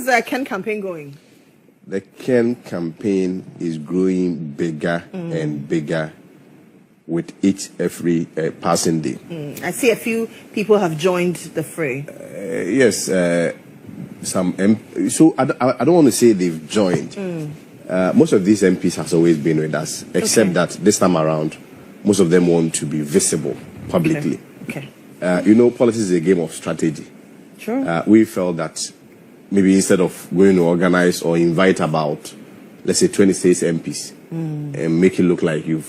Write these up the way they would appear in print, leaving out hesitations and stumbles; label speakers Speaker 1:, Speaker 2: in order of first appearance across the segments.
Speaker 1: How's the Ken campaign going?
Speaker 2: The Ken campaign is growing bigger and bigger with every passing day.
Speaker 1: I see a few people have joined the fray.
Speaker 2: Yes, some. So I don't want to say they've joined. Most of these MPs has always been with us, except that this time around, most of them want to be visible publicly.
Speaker 1: Okay.
Speaker 2: Politics is a game of strategy.
Speaker 1: Sure.
Speaker 2: We felt that maybe instead of going to organize or invite about, let's say, 26 MPs and make it look like you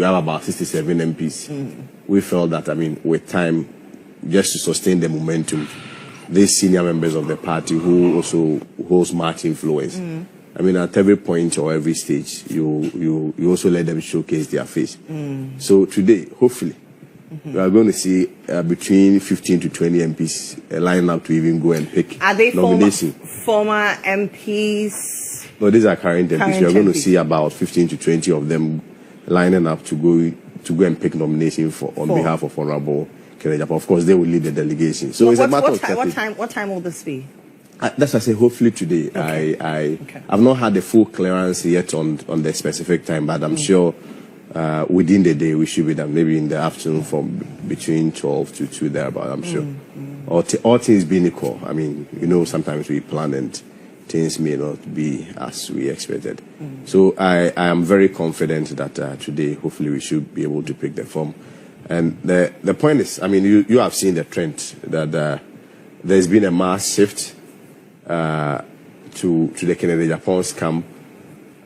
Speaker 2: have about 67 MPs, we felt that, with time, just to sustain the momentum, these senior members of the party who also holds much influence, at every point or every stage, you also let them showcase their face. So today, hopefully, we are going to see between 15 to 20 MPs line up to even go and pick
Speaker 1: Are they
Speaker 2: nomination.
Speaker 1: Former MPs?
Speaker 2: No, these are current MPs.
Speaker 1: Current
Speaker 2: We are going to
Speaker 1: MPs.
Speaker 2: see about 15 to 20 of them lining up to go and pick nomination on behalf of Honorable Agyapong. Of course, they will lead the delegation. So it's a matter of
Speaker 1: what time will this be?
Speaker 2: That's why I say hopefully today. I've not had the full clearance yet on the specific time, but I'm sure within the day we should be done. Maybe in the afternoon from between 12 to 2 thereabout, I'm sure. All things being equal. Sometimes we plan and things may not be as we expected. So I am very confident that today, hopefully, we should be able to pick the form. And the point is, you have seen the trend that there's been a mass shift to the Agyapong's camp.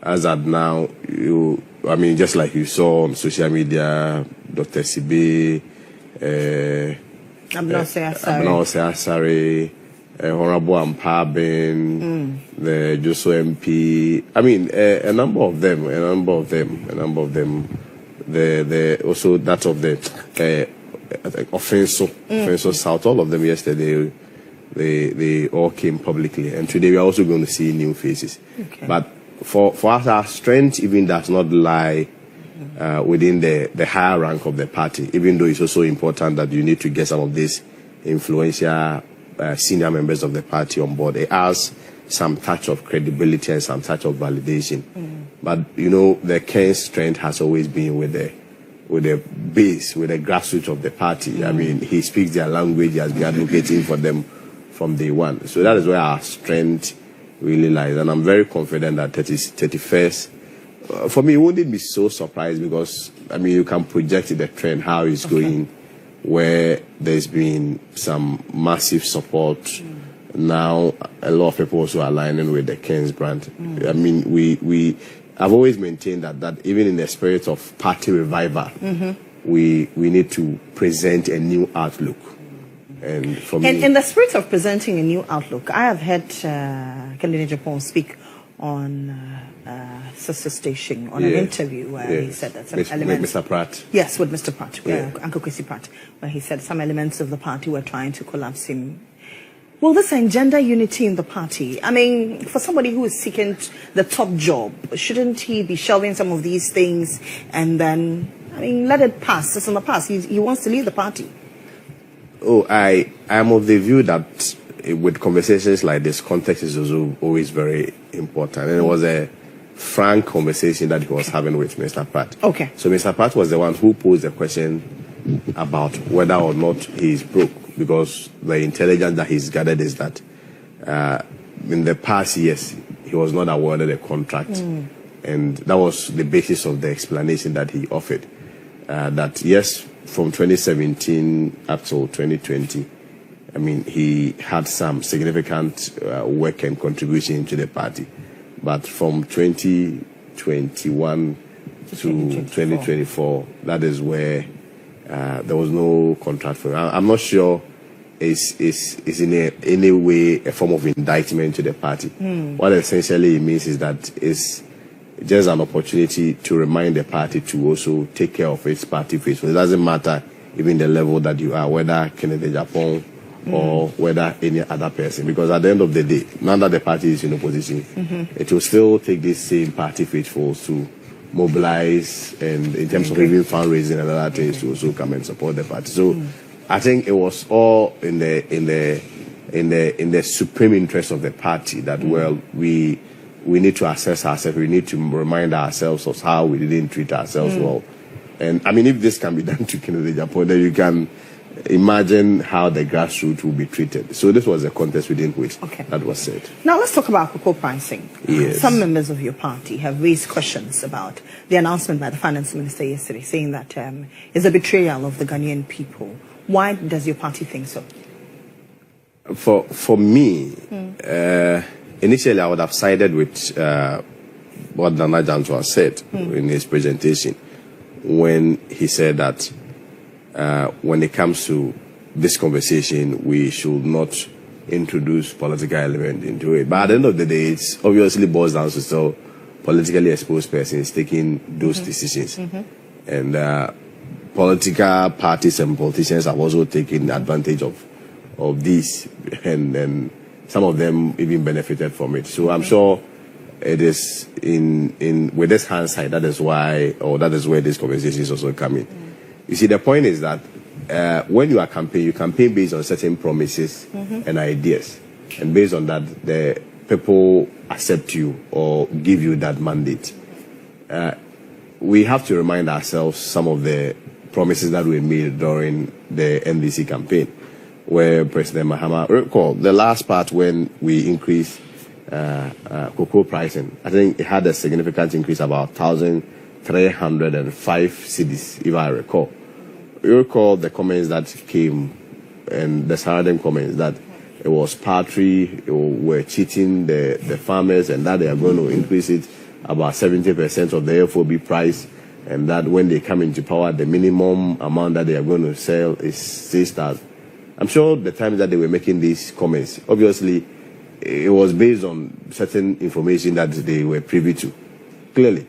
Speaker 2: As at now, just like you saw on social media, Dr. Sibe, Abnao Asare, Honorable Ampabin, the Joso MP. A number of them. The also that of the Offenso South. All of them yesterday. They all came publicly, and today we are also going to see new faces.
Speaker 1: Okay.
Speaker 2: But for us, our strength even does not lie within the higher rank of the party, even though it's also important that you need to get some of these influential senior members of the party on board. It has some touch of credibility and some touch of validation. But, the Ken's strength has always been with the base, with the grassroots of the party. He speaks their language, he has been advocating for them from day one. So that is where our strength really lies. And I'm very confident that 31st, for me, it wouldn't be so surprised because, you can project the trend, how it's going, where there's been some massive support. Now, a lot of people also aligning with the Ken's brand. I've always maintained that even in the spirit of party revival, we need to present a new outlook. And for me,
Speaker 1: in the spirit of presenting a new outlook, I have heard Ken Agyapong speak on sister station on an interview where he said that some elements.
Speaker 2: Mr. Pratt.
Speaker 1: Yes, with Mr. Pratt, Uncle Kwesi Pratt, where he said some elements of the party were trying to collapse him. Will this engender unity in the party? For somebody who is seeking the top job, shouldn't he be shelving some of these things and then, let it pass? It's in the past. He wants to leave the party.
Speaker 2: I am of the view that with conversations like this, context is also always very important. And it was a frank conversation that he was having with Mr. Pratt.
Speaker 1: Okay.
Speaker 2: So Mr. Pratt was the one who posed the question about whether or not he is broke, because the intelligence that he's gathered is that in the past years, he was not awarded a contract. And that was the basis of the explanation that he offered. That yes, from 2017 up till 2020, he had some significant work and contribution to the party. But from 2021 to 2024, that is where there was no contract for him. I'm not sure it's in any way a form of indictment to the party. What essentially it means is that it's just an opportunity to remind the party to also take care of its party faithful. It doesn't matter even the level that you are, whether Ken Agyapong or whether any other person, because at the end of the day, now that the party is in opposition, it will still take these same party faithfuls to mobilize and in terms of even fundraising and other things to also come and support the party. So I think it was all in the in the supreme interest of the party that, well, we need to assess ourselves. We need to remind ourselves of how we didn't treat ourselves well. And I mean, if this can be done to Kennedy Agyapong, then you can imagine how the grassroots will be treated. So this was a contest within which that was said.
Speaker 1: Now let's talk about cocoa pricing.
Speaker 2: Yes.
Speaker 1: Some members of your party have raised questions about the announcement by the finance minister yesterday, saying that it's a betrayal of the Ghanaian people. Why does your party think so?
Speaker 2: For me, initially I would have sided with what Nana Jantua said in his presentation when he said that when it comes to this conversation, we should not introduce political element into it. But at the end of the day, it obviously boils down to still politically exposed persons taking those decisions. And political parties and politicians have also taken advantage of this, and some of them even benefited from it. So I'm sure it is with this hindsight, that is why, or that is where this conversation is also coming. You see, the point is that when you are campaigning, you campaign based on certain promises and ideas. And based on that, the people accept you or give you that mandate. We have to remind ourselves some of the promises that were made during the NDC campaign, where President Mahama, recall the last part when we increased cocoa pricing. I think it had a significant increase, about 1,305 cedis, if I recall. You recall the comments that came, and the surrounding comments that it was paltry, were cheating the farmers, and that they are going to increase it about 70% of the FOB price, and that when they come into power, the minimum amount that they are going to sell is 6,000. I'm sure the time that they were making these comments, obviously, it was based on certain information that they were privy to, clearly.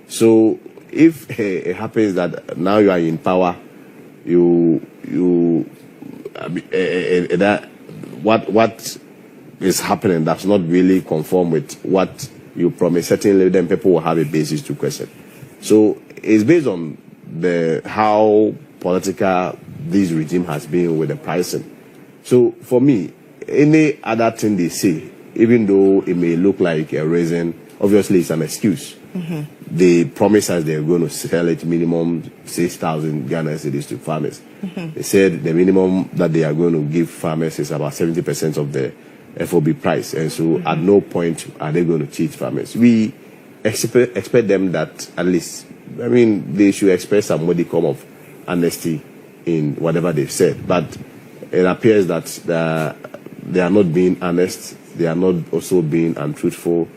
Speaker 2: So if it happens that now you are in power, that what is happening does not really conform with what you promise, certainly then people will have a basis to question. So it's based on how political this regime has been with the pricing. So for me, any other thing they say, even though it may look like a reason, obviously it's an excuse. They promise us they're going to sell it minimum 6,000 Ghana cedis to farmers. They said the minimum that they are going to give farmers is about 70% of the FOB price. And so at no point are they going to cheat farmers. We expect them that at least, I mean, they should express some modicum of honesty in whatever they've said. But it appears that they are not being honest. They are not also being untruthful.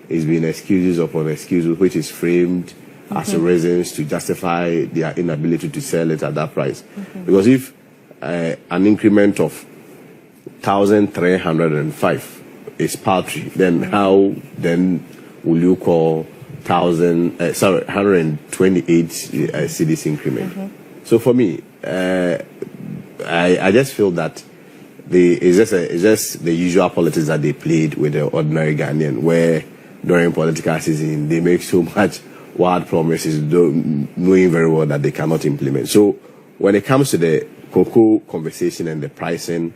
Speaker 2: It's been excuses upon excuses, which is framed as reasons to justify their inability to sell it at that price. Because if an increment of 1,305 is paltry, then how then will you call 128 cedis increment? So for me, I just feel that it's just the usual politics that they played with the ordinary Ghanaian, where during political season they make so much wild promises, knowing very well that they cannot implement. So when it comes to the cocoa conversation and the pricing,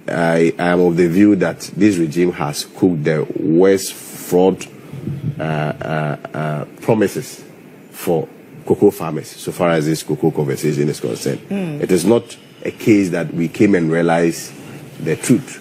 Speaker 2: I am of the view that this regime has cooked the worst fraud promises for cocoa farmers so far as this cocoa conversation is concerned. It is not a case that we came and realized the truth.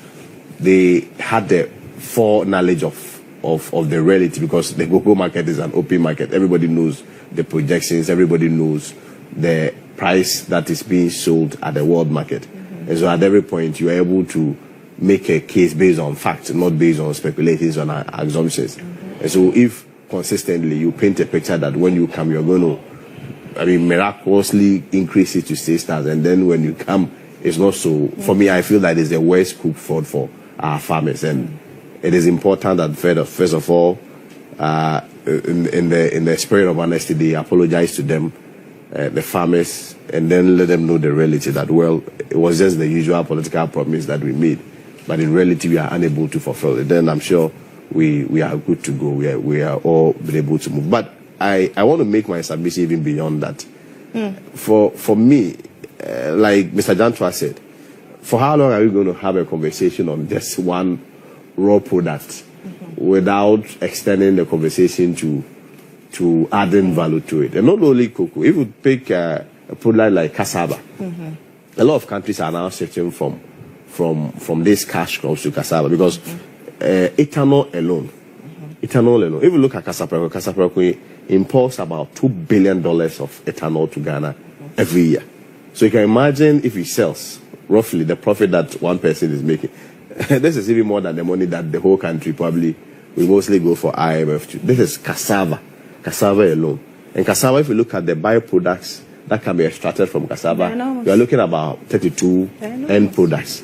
Speaker 2: They had the foreknowledge of the reality, because the cocoa market is an open market. Everybody knows the projections. Everybody knows the price that is being sold at the world market. And so at every point, you are able to make a case based on facts, not based on speculations or assumptions. And so if consistently you paint a picture that when you come, you're going to, miraculously increase it to 6,000, and then when you come, it's not so. For me, I feel that it's the worst cooked fraud for our farmers. And it is important that first of all, in the spirit of honesty, they apologize to them, the farmers, and then let them know the reality that, well, it was just the usual political promise that we made, but in reality we are unable to fulfill it. Then I'm sure we are good to go. We are all been able to move. But I want to make my submission even beyond that. For me, like Mr. Jantua said, for how long are we going to have a conversation on just one raw product without extending the conversation to adding value to it? And not only cocoa. If you pick a product like cassava, a lot of countries are now shifting from these cash crops to cassava because ethanol alone. If you look at cassava imports about $2 billion of ethanol to Ghana every year. So you can imagine if he sells roughly the profit that one person is making. This is even more than the money that the whole country probably will mostly go for IMF to. This is cassava alone. And cassava, if you look at the byproducts that can be extracted from cassava, you are looking at about 32 end products.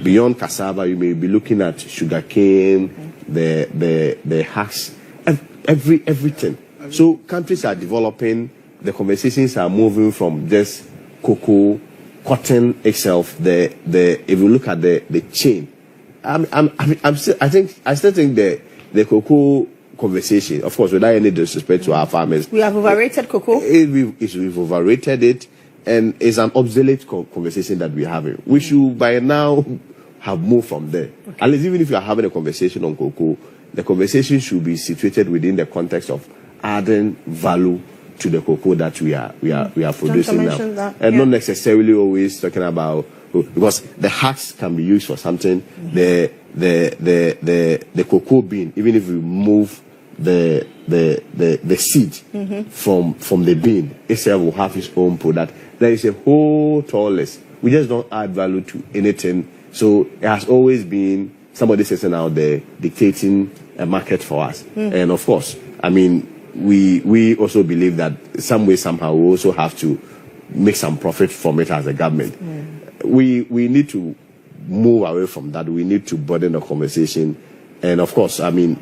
Speaker 2: Beyond cassava, you may be looking at sugarcane, the husk, everything. So countries are developing. The conversations are moving from just cocoa, cotton itself. If you look at the chain, I still think the cocoa conversation, of course, without any disrespect to our farmers,
Speaker 1: we have overrated cocoa.
Speaker 2: We've overrated it, and it's an obsolete conversation that we're having. We should by now have moved from there. Okay. At least even if you are having a conversation on cocoa, the conversation should be situated within the context of adding value to the cocoa that we are producing now, and not necessarily always talking about, because the husk can be used for something. The cocoa bean, even if we move the seed from the bean, itself will have its own product. There is a whole tall list. We just don't add value to anything. So it has always been somebody sitting out there dictating a market for us. And of course, I mean, we also believe that some way, somehow, we also have to make some profit from it as a government. We need to move away from that. We need to broaden the conversation. And of course, I mean,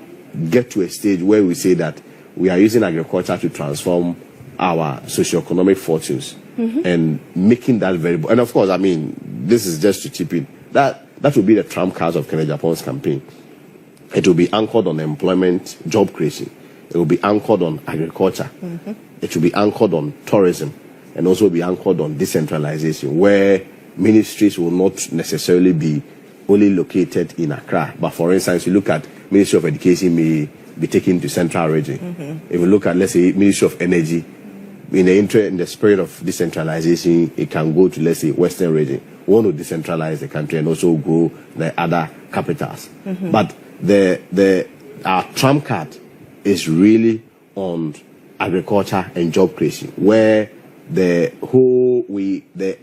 Speaker 2: get to a stage where we say that we are using agriculture to transform our socioeconomic fortunes and making that very... And of course, I mean, this is just to chip in. That will be the trump card of Agyapong's campaign. It will be anchored on employment, job creation. It will be anchored on agriculture. It will be anchored on tourism, and also be anchored on decentralization, where ministries will not necessarily be only located in Accra. But for instance, you look at Ministry of Education may be taken to Central Region. If you look at, let's say, Ministry of Energy, in the spirit of decentralization, it can go to, let's say, Western Region. We want to decentralize the country and also grow the other capitals. But our trump card is really on agriculture and job creation, where the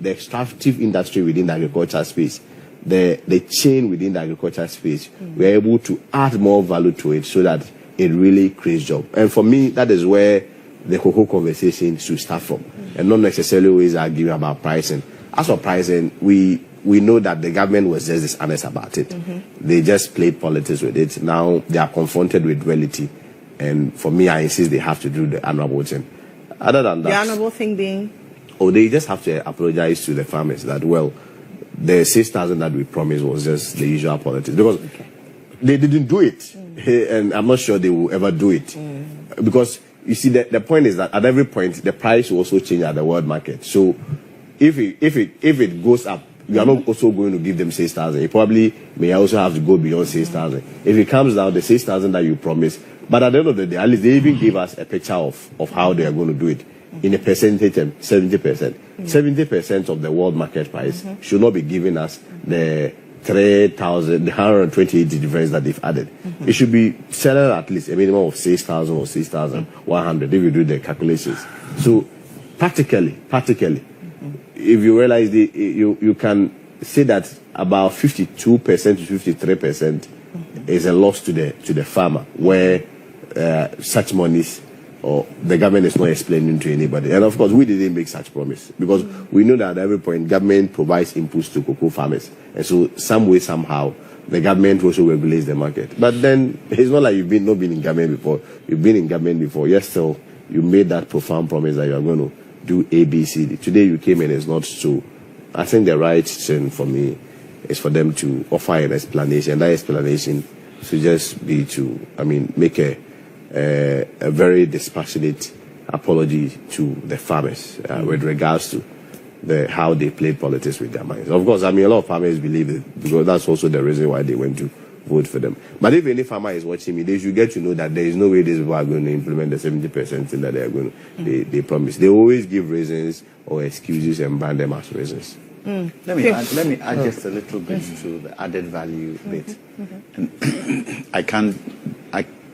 Speaker 2: extractive industry within the agriculture space, the chain within the agriculture space, we're able to add more value to it so that it really creates jobs. And for me, that is where the cocoa conversation should start from, and not necessarily always arguing about pricing. As for pricing, we know that the government was just dishonest about it. They just played politics with it. Now they are confronted with reality. And for me, I insist they have to do the honorable thing. Other than that...
Speaker 1: The honorable thing being?
Speaker 2: Oh, they just have to apologize to the farmers that, well, the 6,000 that we promised was just the usual politics. Because they didn't do it. And I'm not sure they will ever do it. Because, you see, the point is that at every point, the price will also change at the world market. So if it goes up, you are not also going to give them 6,000. You probably may also have to go beyond 6,000. If it comes down, the 6,000 that you promised, but at the end of the day, at least they even give us a picture of how they are going to do it in a percentage, 70%. 70% of the world market price should not be giving us the 3,000, the 128 difference that they've added. It should be selling at least a minimum of 6,000 or 6,100 if you do the calculations. So practically, if you realize you can say that about 52% to 53% is a loss to the farmer, where such monies or the government is not explaining to anybody. And of course, we didn't make such promise, because we know that at every point government provides inputs to cocoa farmers, and so some way, somehow, the government also regulates the market. But then it's not like you've not been in government before. You've been in government before. Yes, still you made that profound promise that you are going to do A, B, C, D. Today you came and it's not so. I think the right thing for me is for them to offer an explanation. That explanation should just be to, make a very dispassionate apology to the farmers with regards to how they played politics with their minds. Of course, I mean, a lot of farmers believe it because that's also the reason why they went to vote for them. But if any farmer is watching me, they should get to know that there is no way these people are going to implement the 70% thing that they are going to, they promise. They always give reasons or excuses and brand them as reasons.
Speaker 3: Let me add just a little bit to the added value bit. And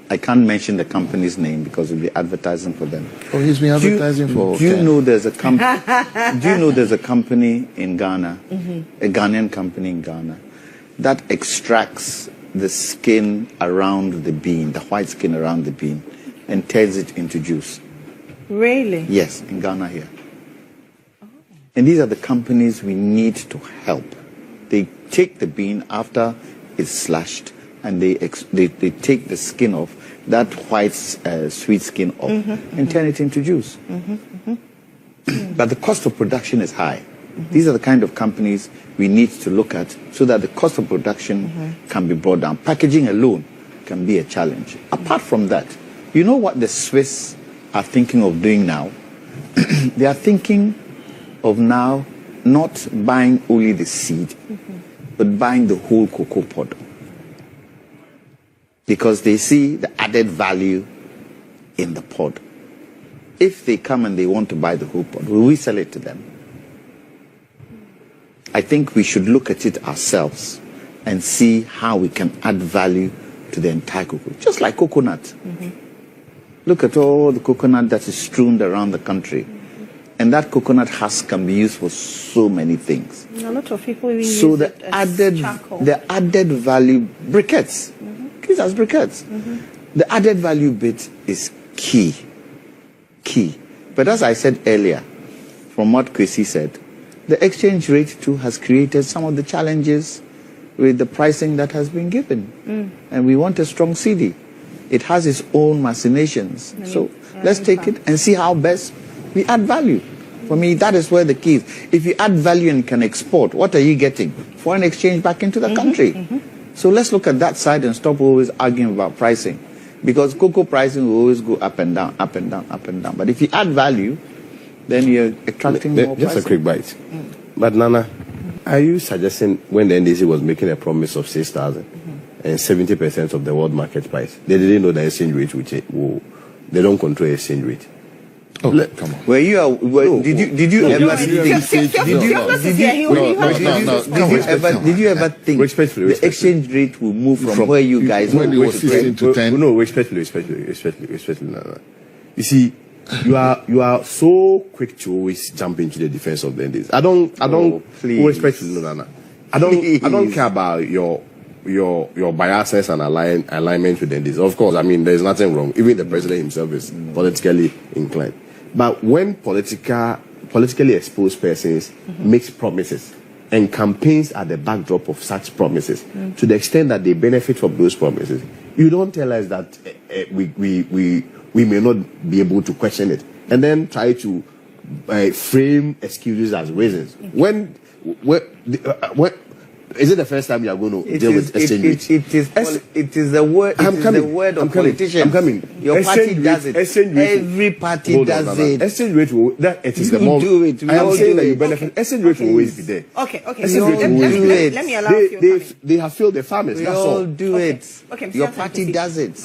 Speaker 3: I can't mention the company's name because we'll be advertising for them.
Speaker 4: Oh, he's been advertising for.
Speaker 3: Do you know there's a company? Do you know there's a company in Ghana, a Ghanaian company in Ghana, that extracts the skin around the bean, the white skin around the bean, and turns it into juice?
Speaker 1: Really?
Speaker 3: Yes, in Ghana here. And these are the companies we need to help. They take the bean after it's slashed, and they take the skin off, that white sweet skin off, and turn it into juice. But the cost of production is high. These are the kind of companies we need to look at so that the cost of production can be brought down. Packaging alone can be a challenge. Apart from that, you know what the Swiss are thinking of doing now? They are thinking of now not buying only the seed, but buying the whole cocoa pod. Because they see the added value in the pod. If they come and they want to buy the whole pod, will we sell it to them? I think we should look at it ourselves and see how we can add value to the entire cocoa. Just like coconut. Look at all the coconut that is strewn around the country. And that coconut husk can be used for so many things.
Speaker 1: A lot of people even
Speaker 3: so
Speaker 1: use
Speaker 3: the
Speaker 1: it as charcoal.
Speaker 3: The added value, briquettes. These are briquettes. The added value bit is key. But as I said earlier, from what Kwesi said, the exchange rate too has created some of the challenges with the pricing that has been given. And we want a strong CD. It has its own machinations. So let's take it and see how best we add value. For me, that is where the key is. If you add value and can export, what are you getting? Foreign exchange back into the country. So let's look at that side and stop always arguing about pricing. Because cocoa pricing will always go up and down, up and down, up and down. But if you add value, then you're extracting more
Speaker 2: Just
Speaker 3: pricing.
Speaker 2: a quick bite. But Nana, are you suggesting when the NDC was making a promise of 6,000 and 70% of the world market price, they didn't know the exchange rate would change? They don't control exchange rate.
Speaker 4: Oh, come on.
Speaker 3: Did you ever think
Speaker 2: Respectfully,
Speaker 3: the exchange rate will move from where you guys
Speaker 4: when it was 15 to 10?
Speaker 2: No, respectfully, Nana. You see, you are so quick to always jump into the defense of the NDC. I don't respectfully, no, Nana. I don't care about your biases and alignment with the NDC. Of course, I mean, there's nothing wrong. Even the president himself is politically inclined. But when politically exposed persons makes promises and campaigns at the backdrop of such promises, to the extent that they benefit from those promises, you don't tell us that we may not be able to question it, and then try to frame excuses as reasons. When is it the first time you are going to deal with exchange rate?
Speaker 3: It is the word. The word of politicians.
Speaker 2: I'm coming.
Speaker 3: Your party does it. Every party does it.
Speaker 2: Exchange rate will. It is the more.
Speaker 3: Do it.
Speaker 2: I am saying that you benefit. Exchange rate will always be there.
Speaker 1: Okay.
Speaker 3: Let
Speaker 1: me allow you.
Speaker 2: They have failed the farmers.
Speaker 3: We
Speaker 2: That's
Speaker 3: all
Speaker 2: all.
Speaker 3: do it.
Speaker 1: Okay.
Speaker 3: Your party does it.